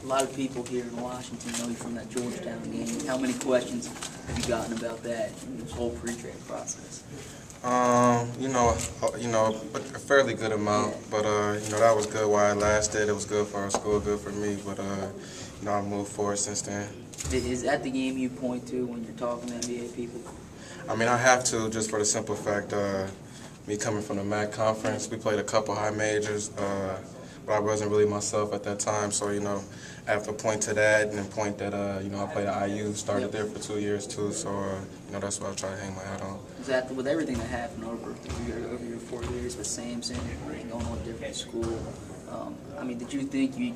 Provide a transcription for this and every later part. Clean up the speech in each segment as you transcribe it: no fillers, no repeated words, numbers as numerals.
A lot of people here in Washington know you from that Georgetown game. How many questions have you gotten about that in this whole pre-draft process? A fairly good amount, but that was good while it lasted. It was good for our school, good for me, but I moved forward since then. Is that the game you point to when you're talking to NBA people? I mean, I have to, just for the simple fact, me coming from the MAC conference, we played a couple high majors, but I wasn't really myself at that time, so, I have to point to that and then point that, I played at IU, started there for 2 years too, so, that's what I try to hang my hat on. Exactly. With everything that happened over your 4 years with Samson and going to a different school, did you think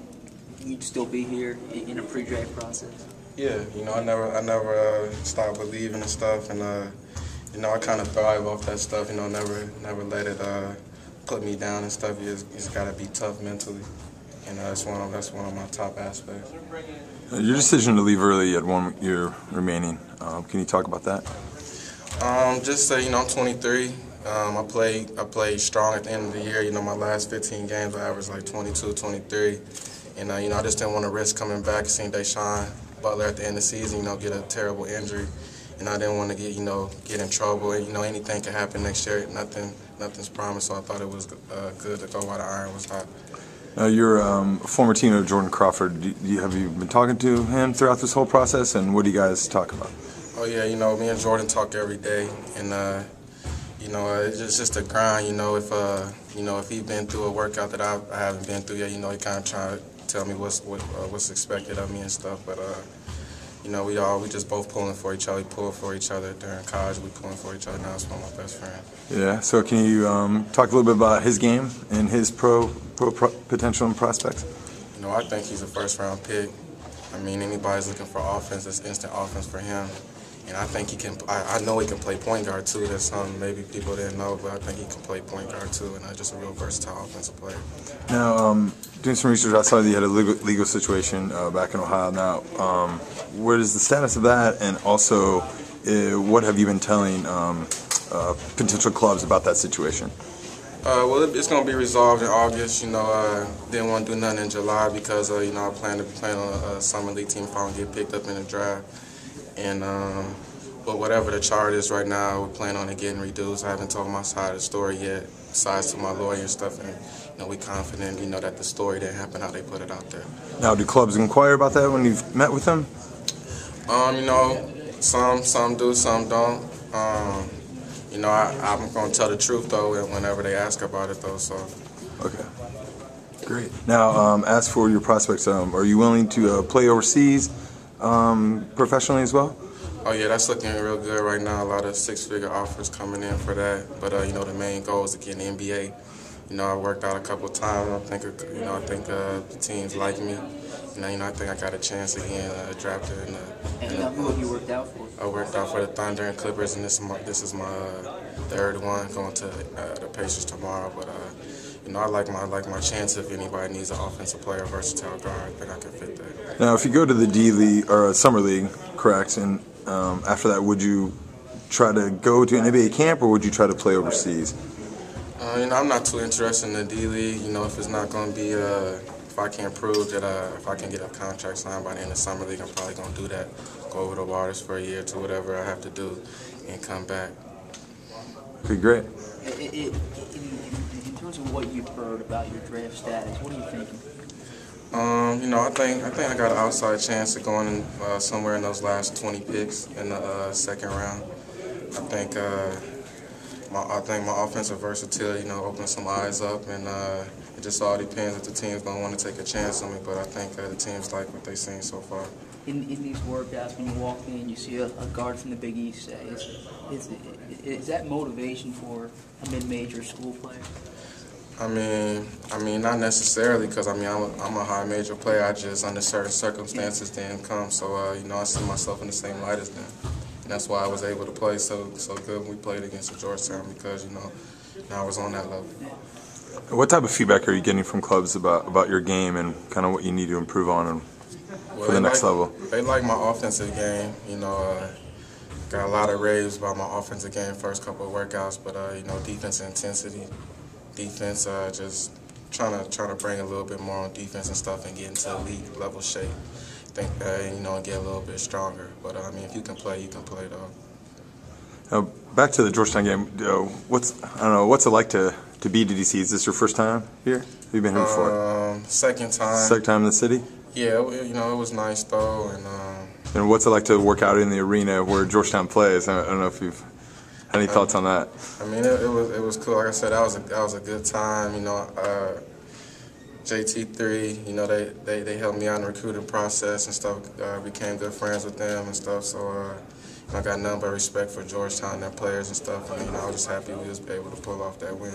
you'd still be here in a pre-draft process? Yeah, I never stopped believing and stuff, and I kind of thrive off that stuff. Never let it put me down and stuff. You just gotta be tough mentally, and that's one of my top aspects. Your decision to leave early, you had 1 year remaining. Can you talk about that? Just say I'm 23. I played strong at the end of the year. My last 15 games I averaged like 22, 23, and I just didn't want to risk coming back, seeing Deshaun Butler at the end of the season, get a terrible injury, and I didn't want to get in trouble. And anything can happen next year. Nothing's promised, so I thought it was good to go while the iron was hot. You're a former teammate of Jordan Crawford. Have you been talking to him throughout this whole process, and what do you guys talk about? Oh yeah, me and Jordan talk every day, and it's just a grind. If he's been through a workout that I haven't been through yet, he kind of trying to tell me what's expected of me and stuff, but we just both pulling for each other. We pulled for each other during college. We pulling for each other now. It's one of my best friends. Yeah. So can you talk a little bit about his game and his pro potential and prospects? I think he's a first-round pick. Anybody's looking for offense, it's instant offense for him. And I think he can. I know he can play point guard too. That's something maybe people didn't know, but I think he can play point guard too, and just a real versatile offensive player. Now, doing some research, I saw that you had a legal situation back in Ohio. Now, what is the status of that, and also, what have you been telling potential clubs about that situation? Well, it's going to be resolved in August. Didn't want to do nothing in July because I plan to be playing on a summer league team if I don't get picked up in the draft. And but whatever the charge is right now, we're planning on it getting reduced. I haven't told my side of the story yet, besides to my lawyer and stuff. And we confident, that the story didn't happen how they put it out there. Now, do clubs inquire about that when you've met with them? Some do, some don't. I'm going to tell the truth though whenever they ask about it though. So. Okay. Great. Now, as for your prospects, are you willing to play overseas? Professionally as well? Oh yeah, that's looking real good right now. A lot of six-figure offers coming in for that. But the main goal is to get in the NBA. I worked out a couple of times. I think the teams like me. I think I got a chance again drafted. Who have you worked out for? I worked out for the Thunder and Clippers, and this is my third one. Going to the Pacers tomorrow. But I like my chance if anybody needs an offensive player, versatile guard. I think I can fit that. Now, if you go to the D League or Summer League, correct, and after that, would you try to go to an NBA camp or would you try to play overseas? I'm not too interested in the D League. If it's not going to be, if I can't prove that if I can get a contract signed by the end of Summer League, I'm probably going to do that. Go over the waters for a year to whatever I have to do, and come back. Okay, great. In terms of what you've heard about your draft status, what are you thinking? I think I got an outside chance of going in, somewhere in those last 20 picks in the second round. I think my offensive versatility, opens some eyes up, and it just all depends if the team's gonna want to take a chance on me. But I think the teams like what they've seen so far. In these workouts, when you walk in, you see a guard from the Big East. Is that motivation for a mid-major school player? Not necessarily, because I'm a high major player. I just under certain circumstances didn't come, so I see myself in the same light as them, and that's why I was able to play so good when we played against Georgetown, because now I was on that level. What type of feedback are you getting from clubs about your game and kind of what you need to improve on for the next level? They like my offensive game. Got a lot of raves about my offensive game first couple of workouts, but defense intensity, defense just trying to bring a little bit more on defense and stuff and get into elite level shape. Think you know, and get a little bit stronger. But I mean, if you can play, you can play though. Now, back to the Georgetown game. What's it like to be to DC? Is this your first time here? Have you been here before? Second time. Second time in the city? Yeah, you know, it was nice though. And what's it like to work out in the arena where Georgetown plays? I don't know if you've had any thoughts on that. I mean, it was cool. Like I said, that was a good time. You know, JT3, you know, they helped me out in the recruiting process and stuff. Became good friends with them and stuff. So I got nothing but respect for Georgetown and their players and stuff. And you know, I was just happy we was able to pull off that win.